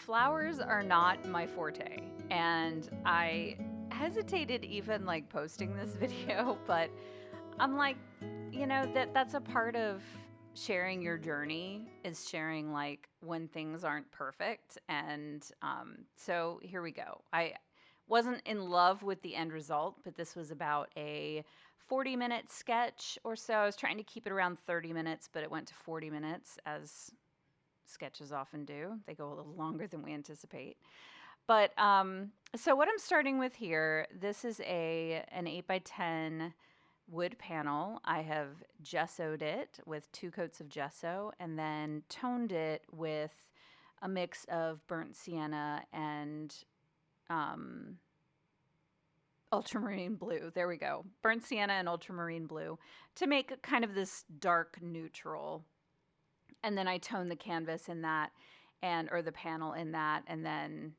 flowers are not my forte, and I hesitated even like posting this video, but I'm like, that's a part of sharing your journey is sharing like when things aren't perfect. And so here we go. I wasn't in love with the end result, but this was about a 40-minute sketch or so. I was trying to keep it around 30 minutes, but it went to 40 minutes, as sketches often do. They go a little longer than we anticipate. But so what I'm starting with here, this is an 8x10 wood panel. I have gessoed it with 2 coats of gesso and then toned it with a mix of burnt sienna and ultramarine blue. There we go. Burnt sienna and ultramarine blue to make kind of this dark neutral. And then I tone the canvas in that or the panel in that, and then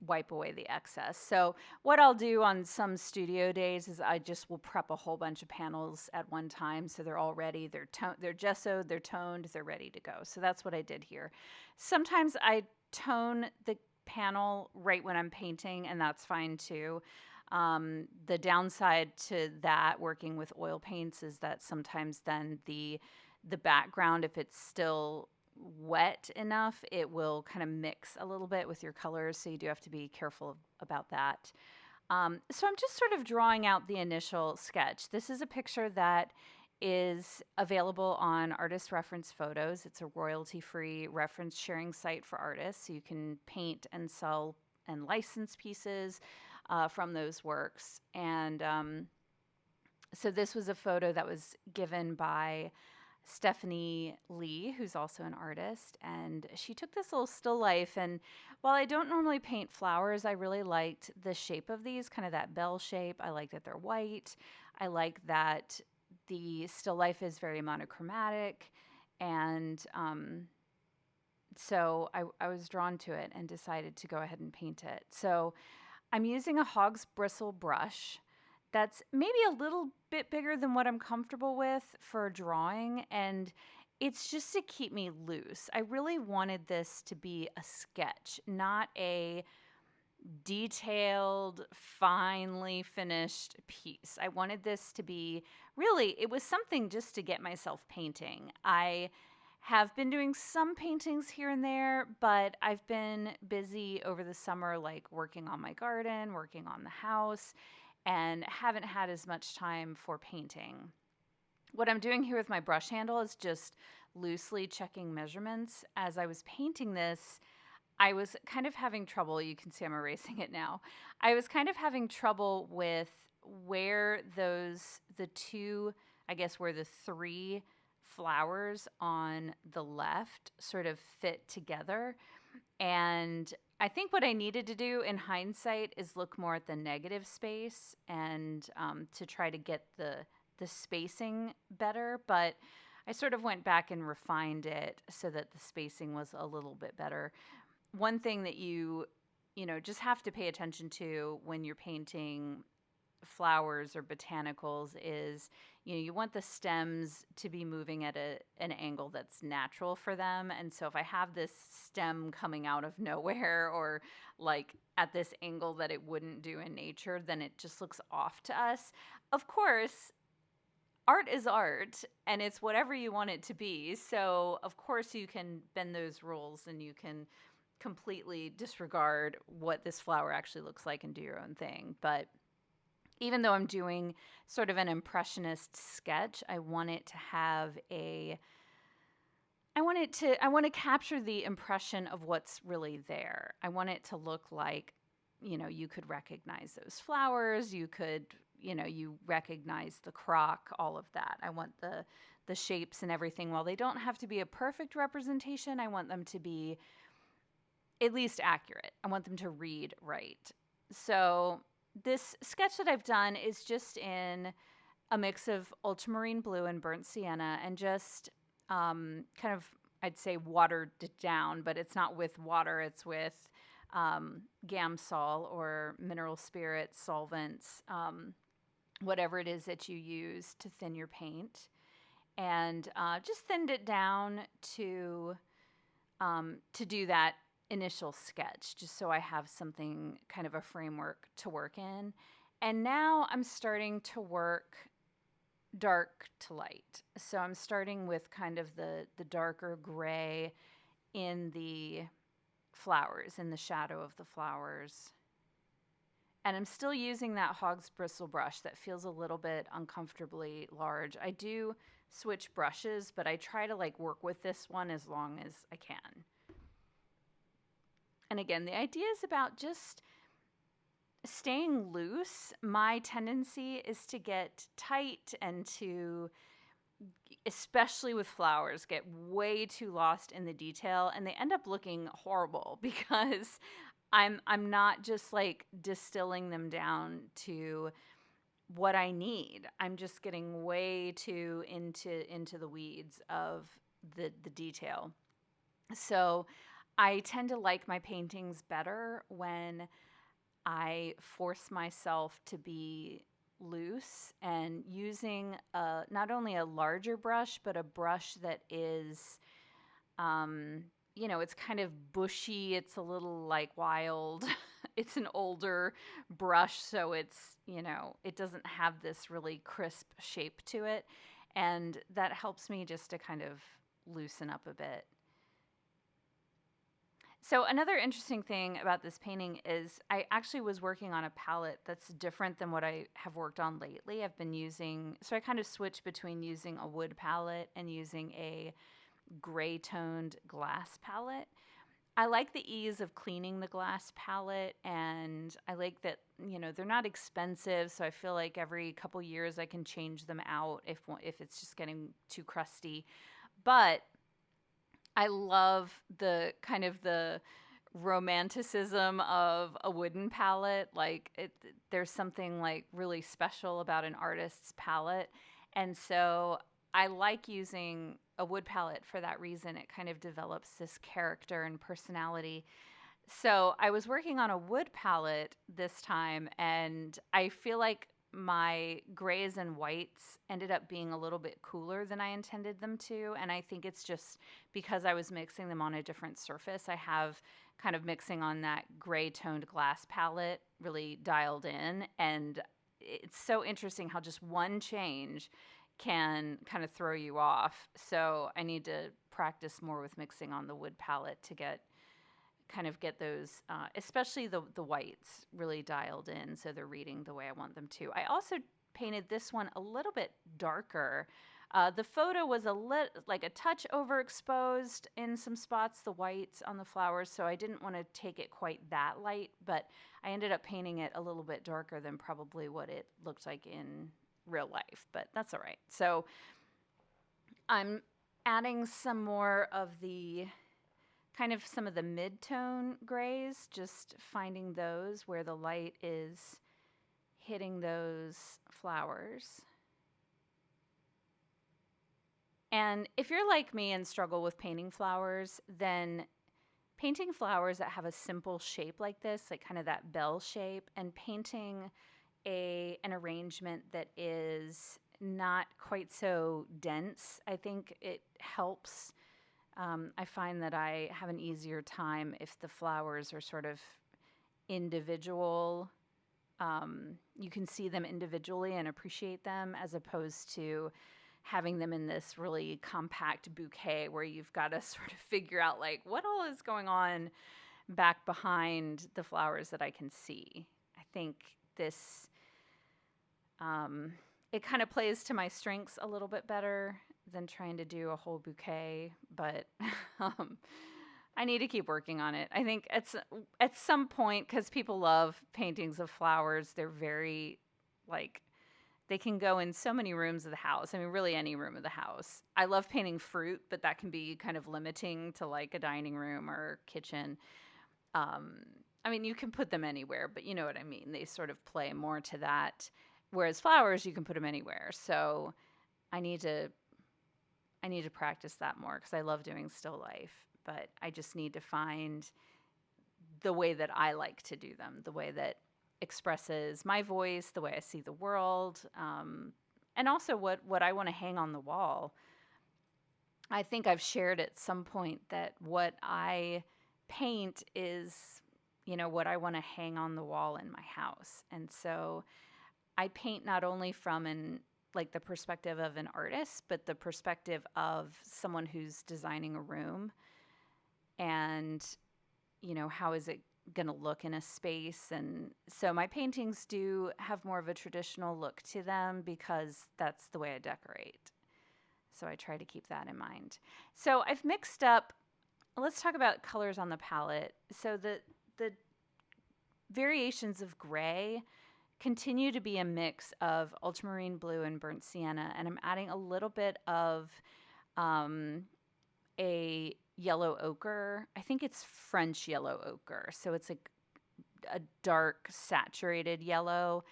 wipe away the excess. So what I'll do on some studio days is I just will prep a whole bunch of panels at one time, so they're all ready. They're gessoed, they're toned, they're ready to go. So that's what I did here. Sometimes I tone the panel right when I'm painting, and that's fine too. The downside to that, working with oil paints, is that sometimes then the background, if it's still wet enough, it will kind of mix a little bit with your colors, so you do have to be careful about that. So I'm just sort of drawing out the initial sketch. This is a picture that is available on Artist Reference Photos. It's a royalty-free reference sharing site for artists, so you can paint and sell and license pieces from those works. And so this was a photo that was given by Stephanie Lee, who's also an artist, and she took this little still life. And while I don't normally paint flowers, I really liked the shape of these, kind of that bell shape. I like that they're white. I like that the still life is very monochromatic. And so I was drawn to it and decided to go ahead and paint it. So I'm using a hog's bristle brush that's maybe a little bit bigger than what I'm comfortable with for drawing, and it's just to keep me loose. I really wanted this to be a sketch, not a detailed, finely finished piece. I wanted this to be it was something just to get myself painting. I have been doing some paintings here and there, but I've been busy over the summer, like working on my garden, working on the house, and haven't had as much time for painting. What I'm doing here with my brush handle is just loosely checking measurements. As I was painting this, I was kind of having trouble. You can see I'm erasing it now. I was kind of having trouble with where the 3 flowers on the left sort of fit together. And I think what I needed to do in hindsight is look more at the negative space and to try to get the spacing better. But I sort of went back and refined it so that the spacing was a little bit better. One thing that you just have to pay attention to when you're painting flowers or botanicals is, you want the stems to be moving at an angle that's natural for them. And so if I have this stem coming out of nowhere or like at this angle that it wouldn't do in nature, then it just looks off to us. Of course, art is art, and it's whatever you want it to be. So of course you can bend those rules and you can completely disregard what this flower actually looks like and do your own thing. But even though I'm doing sort of an impressionist sketch, I want to capture the impression of what's really there. I want it to look like, you could recognize those flowers, you recognize the crock, all of that. I want the shapes and everything. While they don't have to be a perfect representation, I want them to be at least accurate. I want them to read right. So this sketch that I've done is just in a mix of ultramarine blue and burnt sienna, and just kind of, I'd say, watered it down, but it's not with water. It's with Gamsol or mineral spirits, solvents, whatever it is that you use to thin your paint. And just thinned it down to do that initial sketch, just so I have something, kind of a framework to work in. And now I'm starting to work dark to light. So I'm starting with kind of the darker gray in the flowers, in the shadow of the flowers. And I'm still using that hog's bristle brush that feels a little bit uncomfortably large. I do switch brushes, but I try to like work with this one as long as I can. And again, the idea is about just staying loose. My tendency is to get tight and to, especially with flowers, get way too lost in the detail, and they end up looking horrible because I'm not just like distilling them down to what I need. I'm just getting way too into the weeds of the detail. So I tend to like my paintings better when I force myself to be loose and using not only a larger brush, but a brush that is, it's kind of bushy. It's a little like wild. It's an older brush, so it doesn't have this really crisp shape to it. And that helps me just to kind of loosen up a bit. So another interesting thing about this painting is I actually was working on a palette that's different than what I have worked on lately. So I kind of switched between using a wood palette and using a gray toned glass palette. I like the ease of cleaning the glass palette, and I like that, they're not expensive, so I feel like every couple years I can change them out if it's just getting too crusty. But I love the kind of the romanticism of a wooden palette. There's something like really special about an artist's palette. And so I like using a wood palette for that reason. It kind of develops this character and personality. So I was working on a wood palette this time, and I feel like my grays and whites ended up being a little bit cooler than I intended them to. And I think it's just because I was mixing them on a different surface. I have kind of mixing on that gray toned glass palette really dialed in. And it's so interesting how just one change can kind of throw you off. So I need to practice more with mixing on the wood palette to get those, especially the whites, really dialed in so they're reading the way I want them to. I also painted this one a little bit darker. The photo was like a touch overexposed in some spots, the whites on the flowers, so I didn't want to take it quite that light, but I ended up painting it a little bit darker than probably what it looked like in real life, but that's all right. So I'm adding some more of some of the mid-tone grays, just finding those where the light is hitting those flowers. And if you're like me and struggle with painting flowers, then painting flowers that have a simple shape like this, like kind of that bell shape, and painting an arrangement that is not quite so dense, I think it helps. I find that I have an easier time if the flowers are sort of individual. You can see them individually and appreciate them, as opposed to having them in this really compact bouquet where you've got to sort of figure out like what all is going on back behind the flowers that I can see. I think this, it kind of plays to my strengths a little bit better than trying to do a whole bouquet, but I need to keep working on it. I think at some point, because people love paintings of flowers, they're very, they can go in so many rooms of the house. I mean, really any room of the house. I love painting fruit, but that can be kind of limiting to like a dining room or kitchen. I mean, you can put them anywhere, but you know what I mean. They sort of play more to that. Whereas flowers, you can put them anywhere. So I need to practice that more because I love doing still life, but I just need to find the way that I like to do them, the way that expresses my voice, the way I see the world, and also what I want to hang on the wall. I think I've shared at some point that what I paint is, what I want to hang on the wall in my house. And so I paint not only from the perspective of an artist, but the perspective of someone who's designing a room and, how is it going to look in a space. And so my paintings do have more of a traditional look to them because that's the way I decorate. So I try to keep that in mind. So I've mixed up, let's talk about colors on the palette. So the variations of gray continue to be a mix of ultramarine blue and burnt sienna, and I'm adding a little bit of a yellow ochre. I think it's French yellow ochre, so it's like a dark saturated yellow,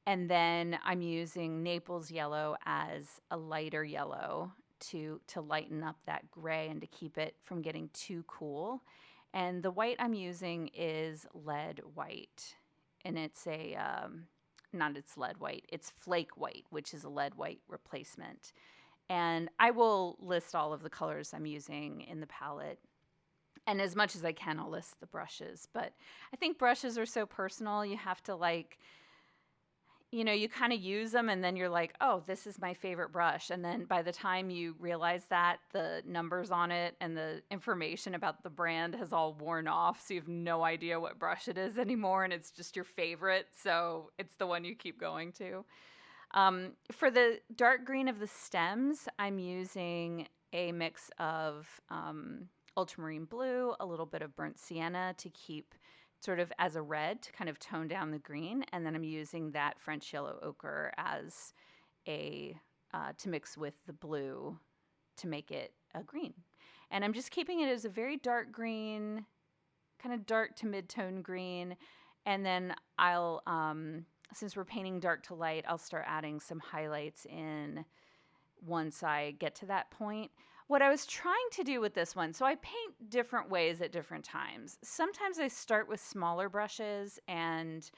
and then I'm using Naples yellow as a lighter yellow to lighten up that gray and to keep it from getting too cool. And the white I'm using is lead white, and it's it's lead white, it's flake white, which is a lead white replacement. And I will list all of the colors I'm using in the palette. And as much as I can, I'll list the brushes. But I think brushes are so personal. You have to you kind of use them and then you're like, oh, this is my favorite brush. And then by the time you realize that, the numbers on it and the information about the brand has all worn off. So you have no idea what brush it is anymore. And it's just your favorite. So it's the one you keep going to. For the dark green of the stems, I'm using a mix of ultramarine blue, a little bit of burnt sienna to keep sort of as a red to kind of tone down the green. And then I'm using that French yellow ochre as to mix with the blue to make it a green. And I'm just keeping it as a very dark green, kind of dark to mid-tone green. And then I'll, since we're painting dark to light, I'll start adding some highlights in once I get to that point. What I was trying to do with this one, so I paint different ways at different times. Sometimes I start with smaller brushes and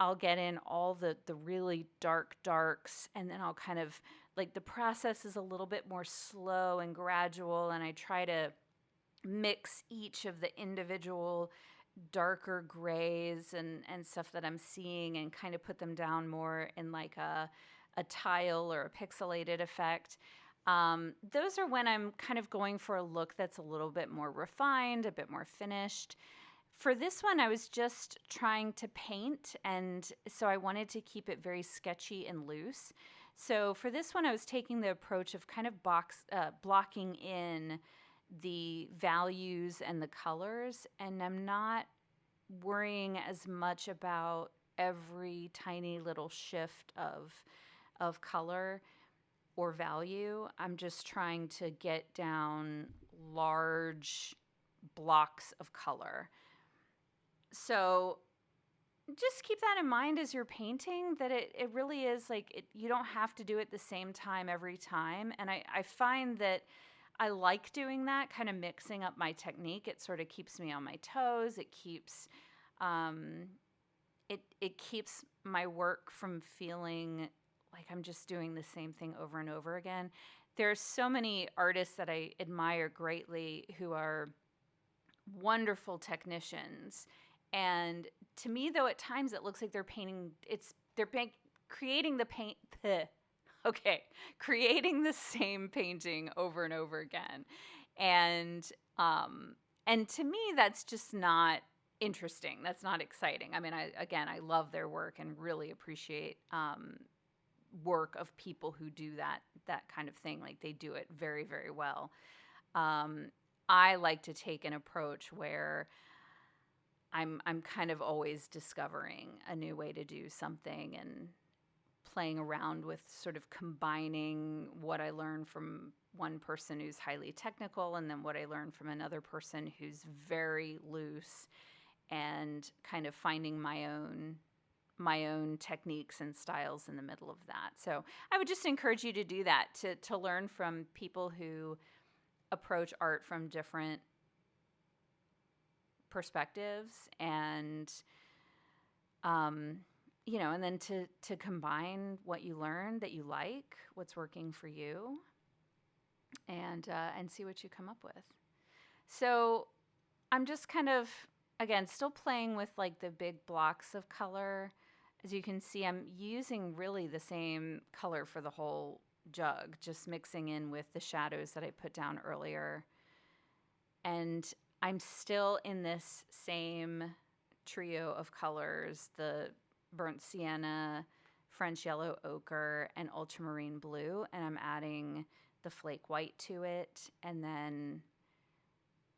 I'll get in all the really dark darks, and then I'll kind of, the process is a little bit more slow and gradual, and I try to mix each of the individual darker grays and stuff that I'm seeing and kind of put them down more in like a tile or a pixelated effect. Those are when I'm kind of going for a look that's a little bit more refined, a bit more finished. For this one, I was just trying to paint, and so I wanted to keep it very sketchy and loose. So for this one, I was taking the approach of kind of blocking in the values and the colors, and I'm not worrying as much about every tiny little shift of color or value. I'm just trying to get down large blocks of color. So just keep that in mind as you're painting, that it really is you don't have to do it the same time every time. And I find that I like doing that, kind of mixing up my technique. It sort of keeps me on my toes. It keeps it keeps my work from feeling like I'm just doing the same thing over and over again. There's so many artists that I admire greatly who are wonderful technicians. And to me, though, at times it looks like they're creating the paint. Creating the same painting over and over again. And to me, that's just not interesting. That's not exciting. I mean, I love their work and really appreciate work of people who do that kind of thing. Like, they do it very, very well. I like to take an approach where I'm kind of always discovering a new way to do something and playing around with sort of combining what I learned from one person who's highly technical and then what I learned from another person who's very loose, and kind of finding my own techniques and styles in the middle of that. So I would just encourage you to do that, to learn from people who approach art from different perspectives, and and then to combine what you learn that you like, what's working for you, and see what you come up with. So I'm just kind of, again, still playing with like the big blocks of color. As you can see, I'm using really the same color for the whole jug, just mixing in with the shadows that I put down earlier. And I'm still in this same trio of colors, the burnt sienna, French yellow ochre, and ultramarine blue. And I'm adding the flake white to it. And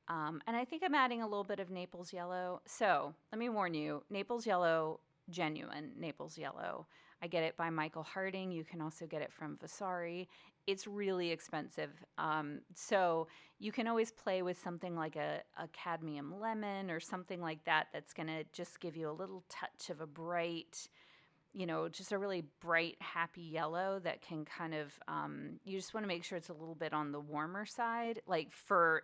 I think I'm adding a little bit of Naples yellow. So let me warn you, Naples yellow, genuine Naples yellow. I get it by Michael Harding. You can also get it from Vasari. It's really expensive. So you can always play with something like a cadmium lemon or something like that that's going to just give you a little touch of a bright, just a really bright, happy yellow that can kind of, you just want to make sure it's a little bit on the warmer side. Like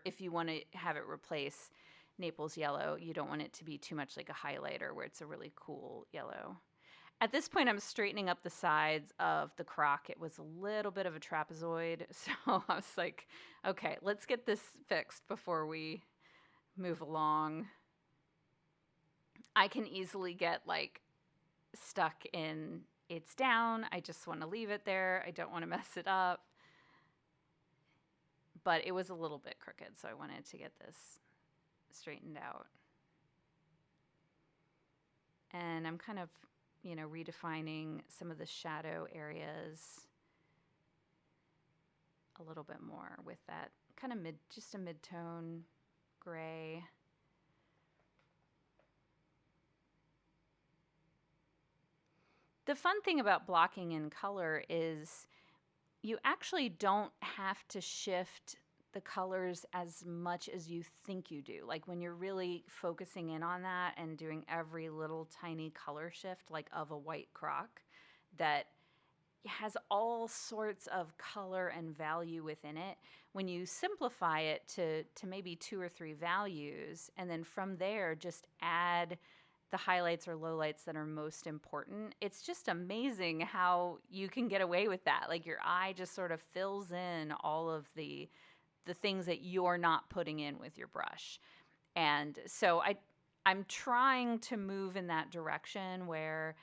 if you want to have it replace Naples yellow, you don't want it to be too much like a highlighter where it's a really cool yellow. At this point, I'm straightening up the sides of the crock. It was a little bit of a trapezoid. So I was like, okay, let's get this fixed before we move along. I can easily get like stuck in it's down. I just want to leave it there. I don't want to mess it up. But it was a little bit crooked, so I wanted to get this straightened out. And I'm kind of, redefining some of the shadow areas a little bit more with that kind of just a mid-tone gray. The fun thing about blocking in color is you actually don't have to shift the colors as much as you think you do. Like when you're really focusing in on that and doing every little tiny color shift, like of a white crock that has all sorts of color and value within it. When you simplify it to maybe 2 or 3 values, and then from there just add the highlights or lowlights that are most important, it's just amazing how you can get away with that. Like your eye just sort of fills in all of the things that you're not putting in with your brush. And so I'm trying to move in that direction where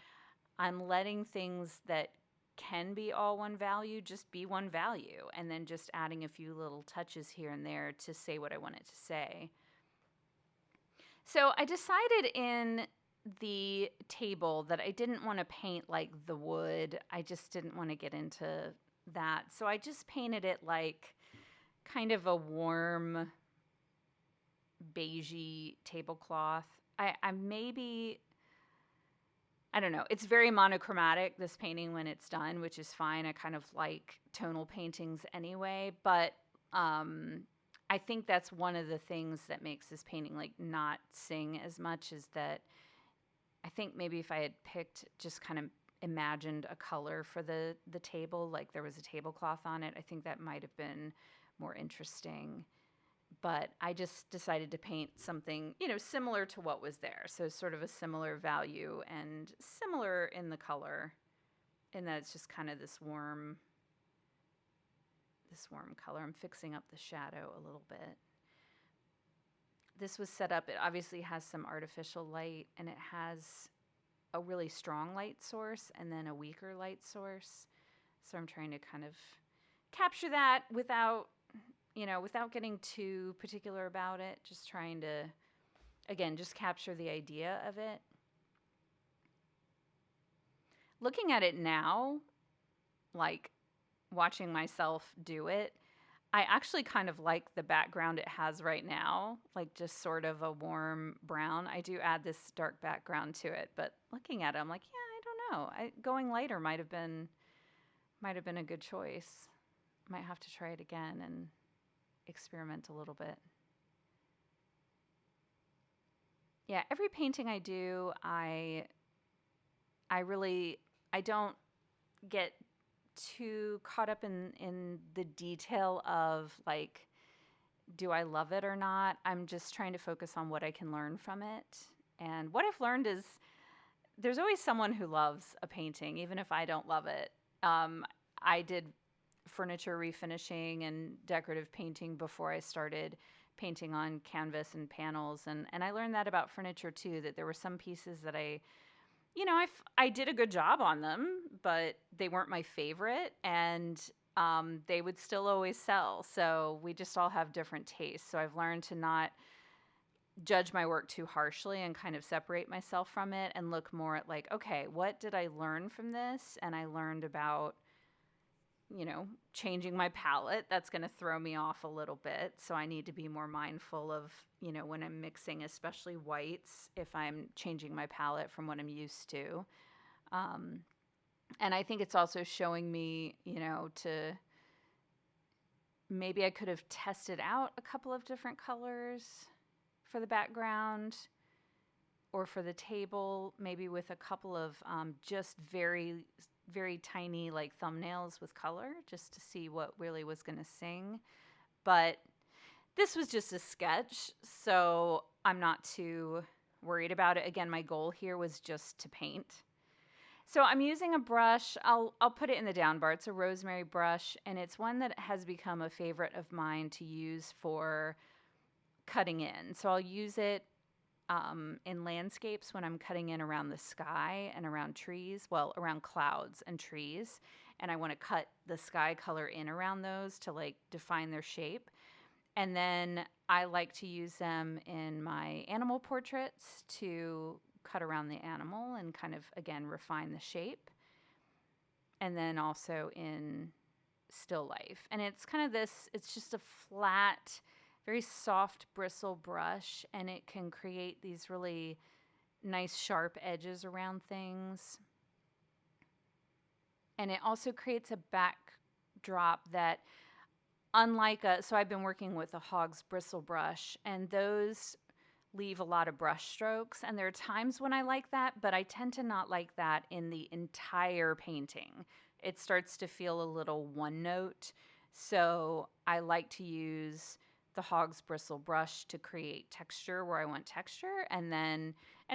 I'm letting things that can be all one value just be one value, and then just adding a few little touches here and there to say what I want it to say. So I decided in the table that I didn't want to paint like the wood. I just didn't want to get into that. So I just painted it like kind of a warm beigey tablecloth. I don't know. It's very monochromatic, this painting, when it's done, which is fine. I kind of like tonal paintings anyway, but I think that's one of the things that makes this painting like not sing as much, is that I think maybe if I had picked, just kind of imagined a color for the table, like there was a tablecloth on it, I think that might have been more interesting. But I just decided to paint something, similar to what was there. So sort of a similar value and similar in the color, in that it's just kind of this warm color. I'm fixing up the shadow a little bit. This was set up, it obviously has some artificial light, and it has a really strong light source and then a weaker light source. So I'm trying to kind of capture that without getting too particular about it, just trying to, again, just capture the idea of it. Looking at it now, like watching myself do it, I actually kind of like the background it has right now, like just sort of a warm brown. I do add this dark background to it, but looking at it, I'm like, yeah, I don't know. Going lighter might have been a good choice. Might have to try it again and experiment a little bit. Yeah, every painting I do, I don't get too caught up in the detail of like, do I love it or not? I'm just trying to focus on what I can learn from it. And what I've learned is there's always someone who loves a painting, even if I don't love it. I did furniture refinishing and decorative painting before I started painting on canvas and panels. And I learned that about furniture too, that there were some pieces that I did a good job on them, but they weren't my favorite, and they would still always sell. So we just all have different tastes. So I've learned to not judge my work too harshly and kind of separate myself from it and look more at like, okay, what did I learn from this? And I learned about, changing my palette. That's going to throw me off a little bit. So I need to be more mindful of, when I'm mixing, especially whites, if I'm changing my palette from what I'm used to. And I think it's also showing me, to maybe I could have tested out a couple of different colors for the background or for the table, maybe with a couple of just very, very tiny like thumbnails with color, just to see what really was going to sing. But this was just a sketch, so I'm not too worried about it. Again, my goal here was just to paint. So I'm using a brush. I'll put it in the down bar. It's a rosemary brush, and it's one that has become a favorite of mine to use for cutting in. So I'll use it in landscapes when I'm cutting in around the sky and around trees, well, around clouds and trees, and I want to cut the sky color in around those to like define their shape. And then I like to use them in my animal portraits to cut around the animal and kind of, again, refine the shape. And then also in still life. And it's kind of it's just a flat, very soft bristle brush, and it can create these really nice sharp edges around things. And it also creates a backdrop that, so I've been working with a hog's bristle brush, and those leave a lot of brush strokes. And there are times when I like that, but I tend to not like that in the entire painting. It starts to feel a little one note. So I like to use the hog's bristle brush to create texture where I want texture, and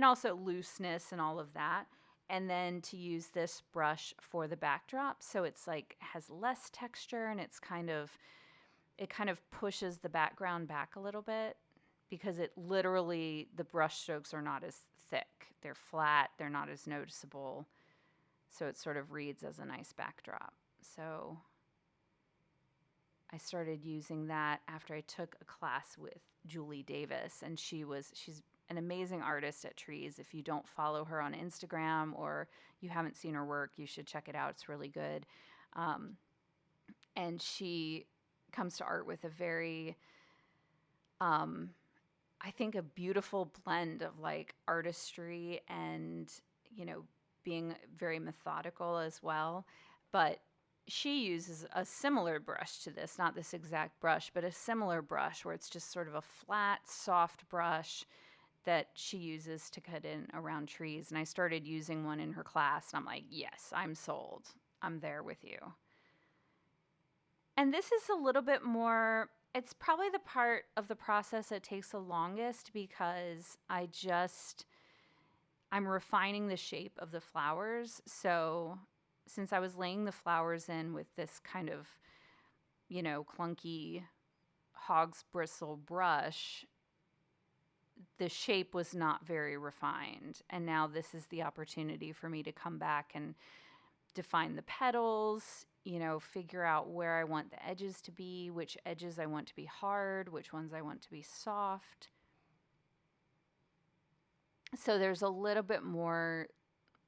also looseness and all of that. And then to use this brush for the backdrop. So it's like has less texture, and it kind of pushes the background back a little bit, because the brush strokes are not as thick. They're flat, they're not as noticeable. So it sort of reads as a nice backdrop. So I started using that after I took a class with Julie Davis, and she's an amazing artist at trees. If you don't follow her on Instagram or you haven't seen her work, you should check it out. It's really good. And she comes to art with a very, I think, a beautiful blend of like artistry and, being very methodical as well. But she uses a similar brush to this, not this exact brush, but a similar brush where it's just sort of a flat, soft brush that she uses to cut in around trees. And I started using one in her class, and I'm like, yes, I'm sold. I'm there with you. And this is a little bit more, it's probably the part of the process that takes the longest, because I'm refining the shape of the flowers. So since I was laying the flowers in with this kind of, clunky hog's bristle brush, the shape was not very refined. And now this is the opportunity for me to come back and define the petals, figure out where I want the edges to be, which edges I want to be hard, which ones I want to be soft. So there's a little bit more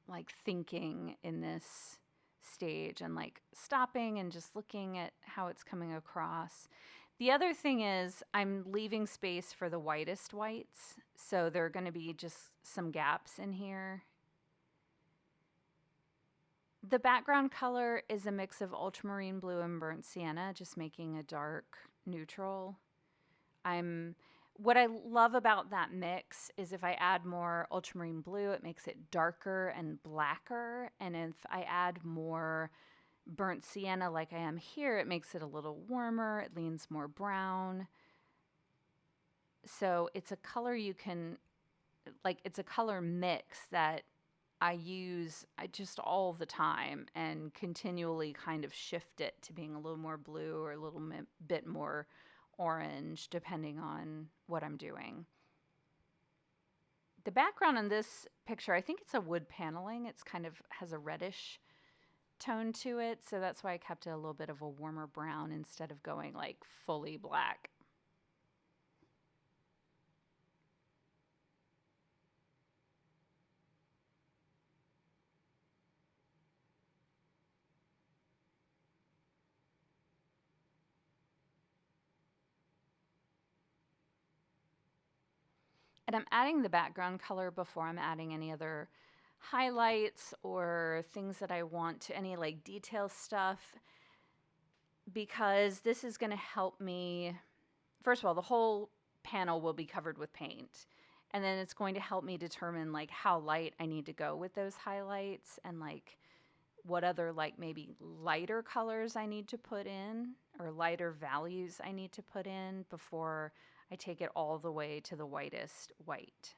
like thinking in this stage, and like stopping and just looking at how it's coming across. The other thing is I'm leaving space for the whitest whites. So there are going to be just some gaps in here. The background color is a mix of ultramarine blue and burnt sienna, just making a dark neutral. What I love about that mix is if I add more ultramarine blue, it makes it darker and blacker. And if I add more burnt sienna like I am here, it makes it a little warmer. It leans more brown. So it's a color it's a color mix that I use just all the time, and continually kind of shift it to being a little more blue or a little bit more orange depending on what I'm doing. The background in this picture, I think it's a wood paneling. It's kind of has a reddish tone to it, so that's why I kept it a little bit of a warmer brown instead of going like fully black. And I'm adding the background color before I'm adding any other highlights or things that I want to, any like detail stuff, because this is going to help me. First of all, the whole panel will be covered with paint. And then it's going to help me determine like how light I need to go with those highlights and like what other like maybe lighter colors I need to put in or lighter values I need to put in before I take it all the way to the whitest white.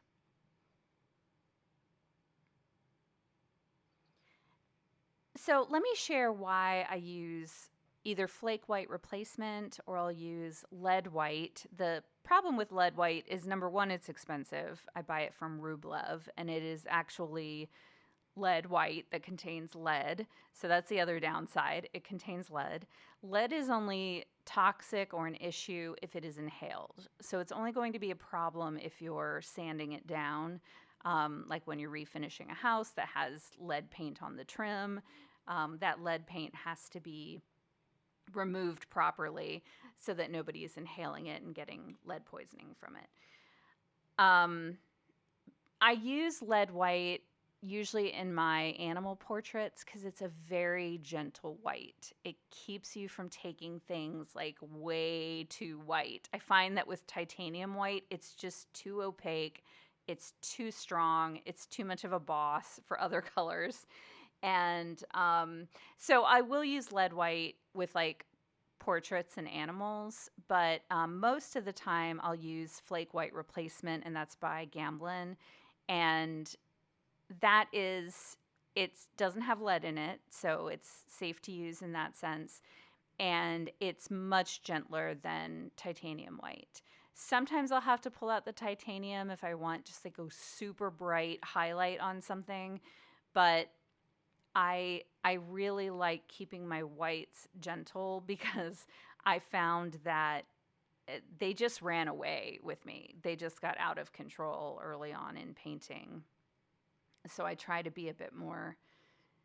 So let me share why I use either flake white replacement or I'll use lead white. The problem with lead white is, number one, it's expensive. I buy it from Rublev, and it is actually lead white that contains lead. So that's the other downside. It contains lead. Lead is only toxic or an issue if it is inhaled. So it's only going to be a problem if you're sanding it down, like when you're refinishing a house that has lead paint on the trim. That lead paint has to be removed properly so that nobody is inhaling it and getting lead poisoning from it. I use lead white usually in my animal portraits because it's a very gentle white. It keeps you from taking things like way too white. I find that with titanium white, it's just too opaque. It's too strong. It's too much of a boss for other colors. And so I will use lead white with like portraits and animals, but most of the time I'll use flake white replacement, and that's by Gamblin. And that is, it doesn't have lead in it, so it's safe to use in that sense. And it's much gentler than titanium white. Sometimes I'll have to pull out the titanium if I want just like a super bright highlight on something, but I really like keeping my whites gentle because I found that they just ran away with me. They just got out of control early on in painting. So I try to be a bit more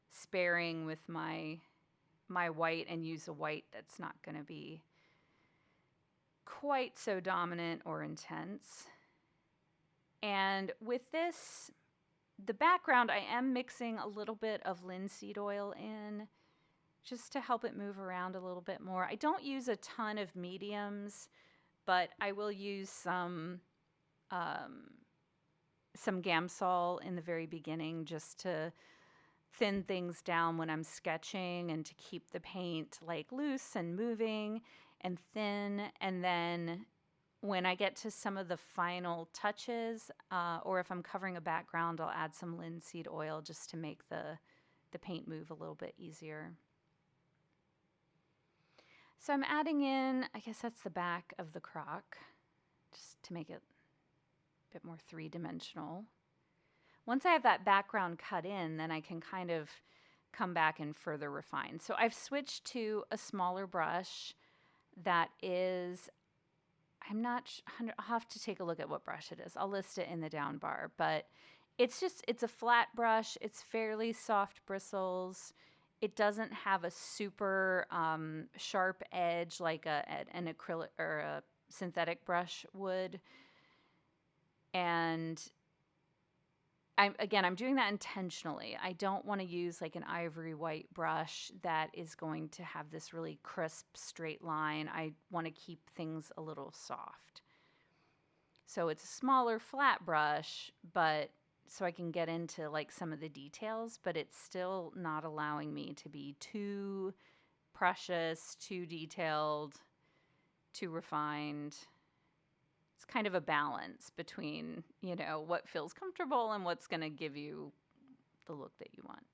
sparing with my white and use a white that's not going to be quite so dominant or intense. And with this, the background, I am mixing a little bit of linseed oil in just to help it move around a little bit more. I don't use a ton of mediums, but I will use some Gamsol in the very beginning just to thin things down when I'm sketching and to keep the paint like loose and moving and thin. And then when I get to some of the final touches, or if I'm covering a background, I'll add some linseed oil just to make the paint move a little bit easier. So I'm adding in, I guess that's the back of the crock, just to make it a bit more three-dimensional. Once I have that background cut in, then I can kind of come back and further refine. So I've switched to a smaller brush that is, I'll have to take a look at what brush it is. I'll list it in the down bar, but it's a flat brush. It's fairly soft bristles. It doesn't have a super sharp edge like an acrylic or a synthetic brush would. And I'm doing that intentionally. I don't want to use like an ivory white brush that is going to have this really crisp straight line. I want to keep things a little soft. So it's a smaller flat brush, but so I can get into like some of the details, but it's still not allowing me to be too precious, too detailed, too refined. It's kind of a balance between, what feels comfortable and what's going to give you the look that you want.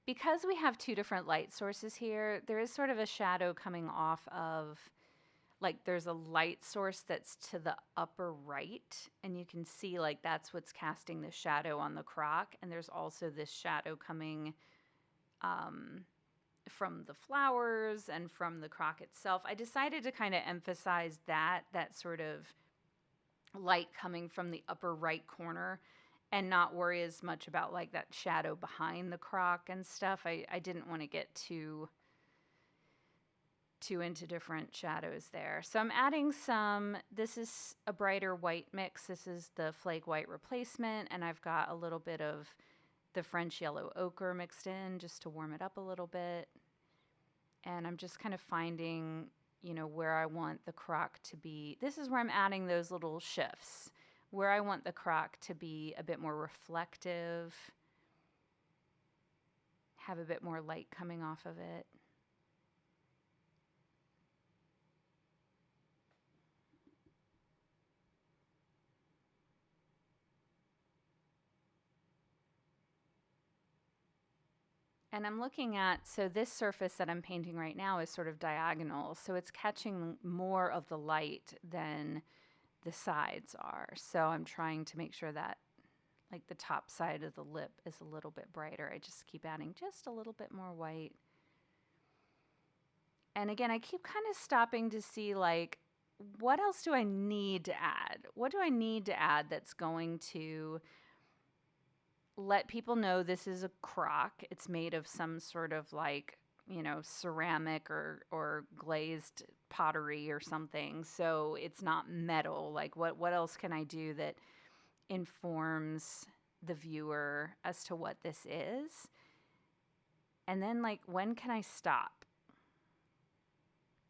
Because we have two different light sources here, there is sort of a shadow coming off of, like there's a light source that's to the upper right, and you can see like that's what's casting the shadow on the crock. And there's also this shadow coming from the flowers and from the crock itself. I decided to kind of emphasize that sort of light coming from the upper right corner and not worry as much about like that shadow behind the crock and stuff. I didn't want to get too into different shadows there. So I'm adding some, this is a brighter white mix. This is the Flake white replacement, and I've got a little bit of the French yellow ochre mixed in just to warm it up a little bit. And I'm just kind of finding, you know, where I want the crock to be. This is where I'm adding those little shifts, where I want the crock to be a bit more reflective, have a bit more light coming off of it. And I'm looking at, so this surface that I'm painting right now is sort of diagonal, so it's catching more of the light than the sides are. So I'm trying to make sure that like the top side of the lip is a little bit brighter. I just keep adding just a little bit more white. And again, I keep kind of stopping to see like, what else do I need to add? What do I need to add that's going to let people know this is a crock? It's made of some sort of like, you know, ceramic or glazed pottery or something. So it's not metal. Like what else can I do that informs the viewer as to what this is? And then like, when can I stop?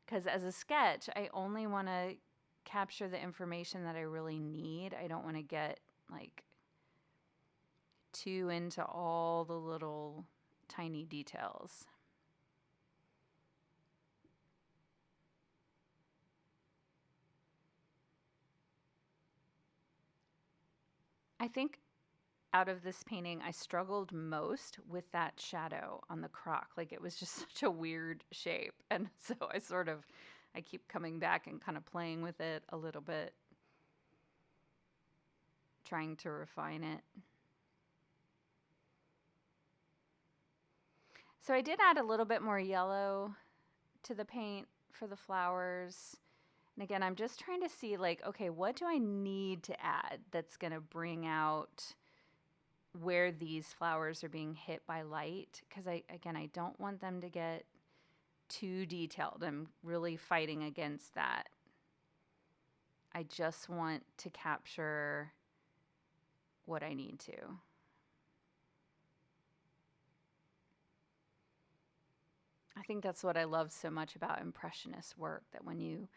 Because as a sketch, I only want to capture the information that I really need. I don't want to get like too into all the little tiny details. I think out of this painting, I struggled most with that shadow on the crock. Like it was just such a weird shape. And so I keep coming back and kind of playing with it a little bit, trying to refine it. So I did add a little bit more yellow to the paint for the flowers. And again, I'm just trying to see like, okay, what do I need to add that's going to bring out where these flowers are being hit by light? Because I don't want them to get too detailed. I'm really fighting against that. I just want to capture what I need to. I think that's what I love so much about Impressionist work, that when you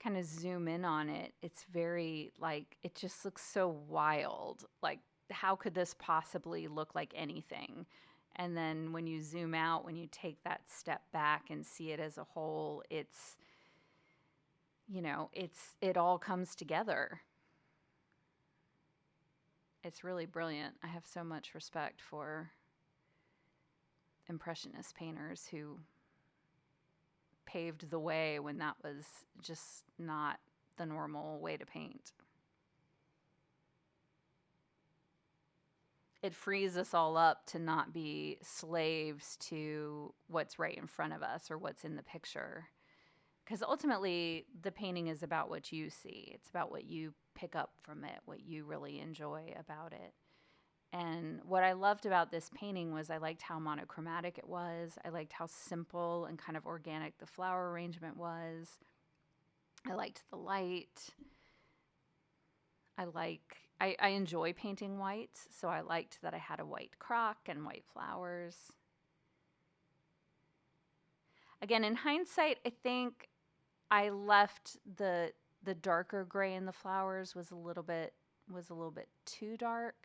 kind of zoom in on it, it's very like, it just looks so wild. Like, how could this possibly look like anything? And then when you zoom out, when you take that step back and see it as a whole, it's, you know, it all comes together. It's really brilliant. I have so much respect for Impressionist painters who paved the way when that was just not the normal way to paint. It frees us all up to not be slaves to what's right in front of us or what's in the picture. Because ultimately, the painting is about what you see. It's about what you pick up from it, what you really enjoy about it. And what I loved about this painting was I liked how monochromatic it was. I liked how simple and kind of organic the flower arrangement was. I liked the light. I enjoy painting whites, so I liked that I had a white crock and white flowers. Again, in hindsight, I think I left the darker gray in the flowers was a little bit too dark.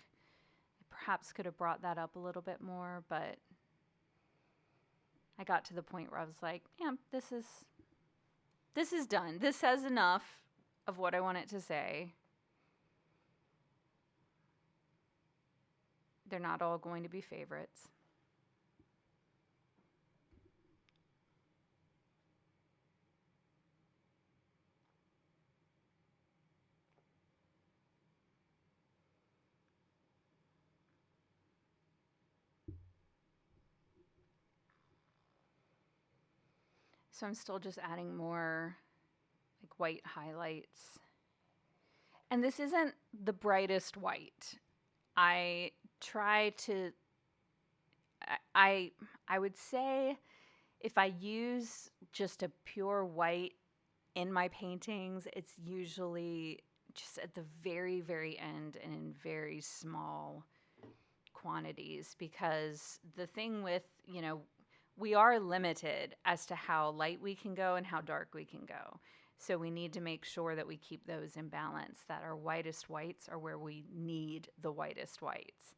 Perhaps could have brought that up a little bit more, but I got to the point where I was like, yeah, this is done. This says enough of what I want it to say. They're not all going to be favorites. So I'm still just adding more like white highlights. And this isn't the brightest white. I try to I would say if I use just a pure white in my paintings, it's usually just at the very, very end and in very small quantities, because the thing with, we are limited as to how light we can go and how dark we can go. So we need to make sure that we keep those in balance, that our whitest whites are where we need the whitest whites.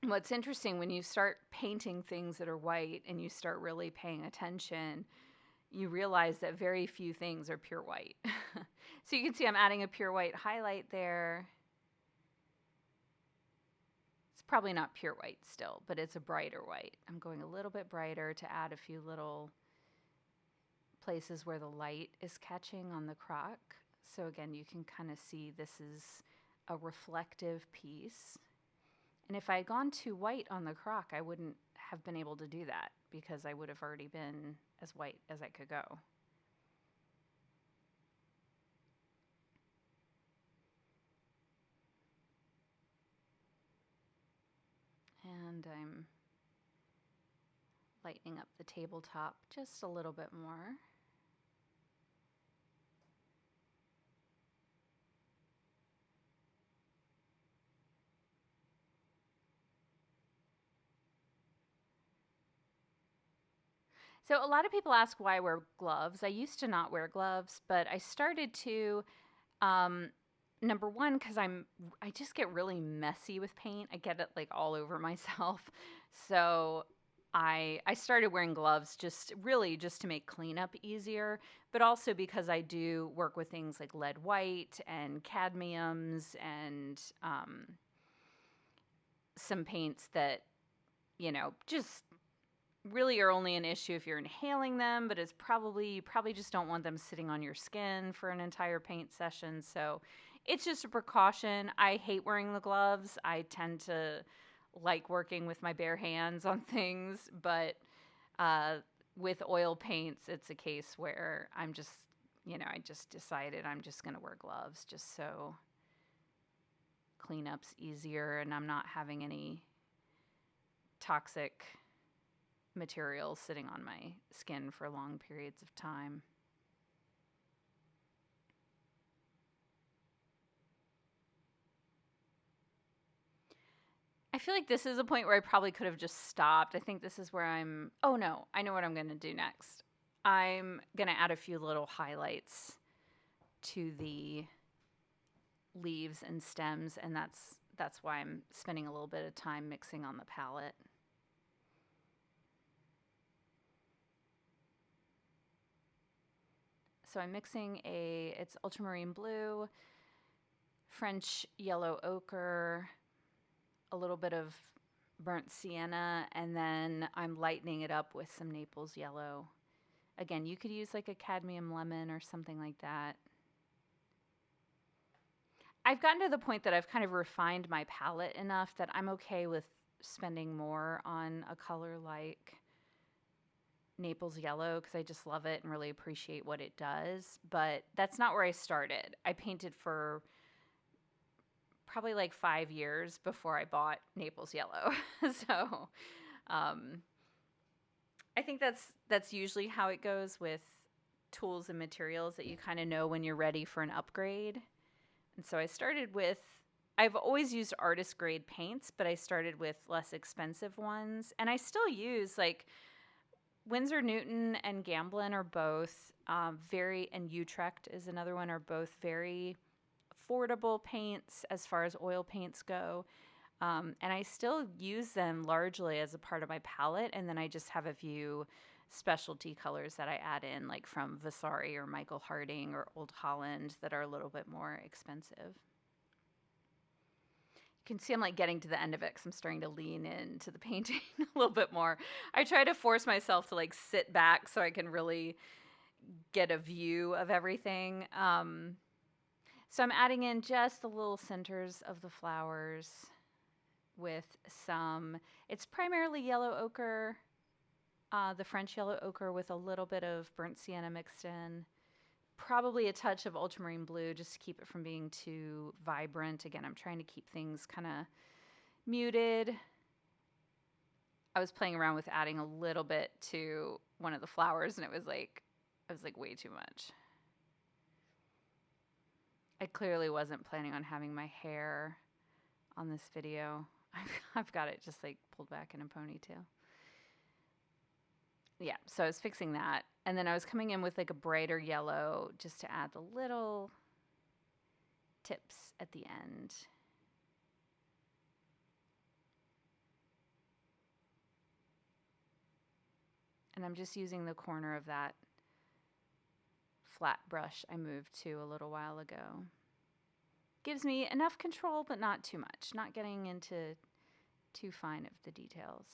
What's interesting, when you start painting things that are white and you start really paying attention, you realize that very few things are pure white. So you can see I'm adding a pure white highlight there. It's probably not pure white still, but it's a brighter white. I'm going a little bit brighter to add a few little places where the light is catching on the crock. So again, you can kind of see this is a reflective piece. And if I had gone too white on the crock, I wouldn't have been able to do that because I would have already been as white as I could go. And I'm lightening up the tabletop just a little bit more. So a lot of people ask why I wear gloves. I used to not wear gloves, but I started to, number one, because I just get really messy with paint. I get it like all over myself. So I started wearing gloves just to make cleanup easier, but also because I do work with things like lead white and cadmiums and some paints that, just really are only an issue if you're inhaling them, but you probably just don't want them sitting on your skin for an entire paint session. So it's just a precaution. I hate wearing the gloves. I tend to like working with my bare hands on things, but with oil paints, it's a case where I'm just, I just decided I'm just going to wear gloves just so cleanup's easier and I'm not having any toxic material sitting on my skin for long periods of time. I feel like this is a point where I probably could have just stopped. I think this is where oh no, I know what I'm going to do next. I'm going to add a few little highlights to the leaves and stems, and that's why I'm spending a little bit of time mixing on the palette. So I'm mixing it's ultramarine blue, French yellow ochre, a little bit of burnt sienna, and then I'm lightening it up with some Naples yellow. Again, you could use like a cadmium lemon or something like that. I've gotten to the point that I've kind of refined my palette enough that I'm okay with spending more on a color like Naples yellow because I just love it and really appreciate what it does. But that's not where I started. I painted for probably like 5 years before I bought Naples yellow. So I think that's usually how it goes with tools and materials, that you kind of know when you're ready for an upgrade. And so I've always used artist grade paints, but I started with less expensive ones. And I still use like Winsor Newton and Gamblin are both and Utrecht is another one, are both very affordable paints as far as oil paints go. And I still use them largely as a part of my palette. And then I just have a few specialty colors that I add in, like from Vasari or Michael Harding or Old Holland, that are a little bit more expensive. You can see I'm like getting to the end of it because I'm starting to lean into the painting a little bit more. I try to force myself to like sit back so I can really get a view of everything. So I'm adding in just the little centers of the flowers with it's primarily yellow ochre the French yellow ochre with a little bit of burnt sienna mixed in. Probably a touch of ultramarine blue just to keep it from being too vibrant. Again, I'm trying to keep things kind of muted. I was playing around with adding a little bit to one of the flowers, and it was like way too much. I clearly wasn't planning on having my hair on this video. I've got it just like pulled back in a ponytail. Yeah, so I was fixing that. And then I was coming in with like a brighter yellow just to add the little tips at the end. And I'm just using the corner of that flat brush I moved to a little while ago. Gives me enough control, but not too much. Not getting into too fine of the details.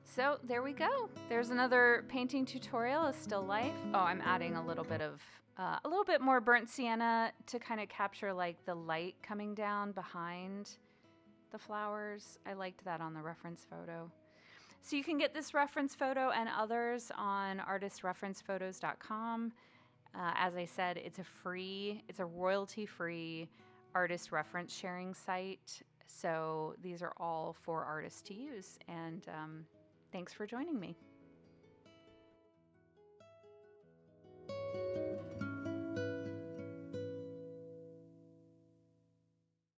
So there we go. There's another painting tutorial, A Still Life. Oh, I'm adding a little bit more burnt sienna to kind of capture like the light coming down behind the flowers. I liked that on the reference photo. So you can get this reference photo and others on artistreferencephotos.com. As I said, it's a royalty-free artist reference sharing site. So these are all for artists to use. And thanks for joining me.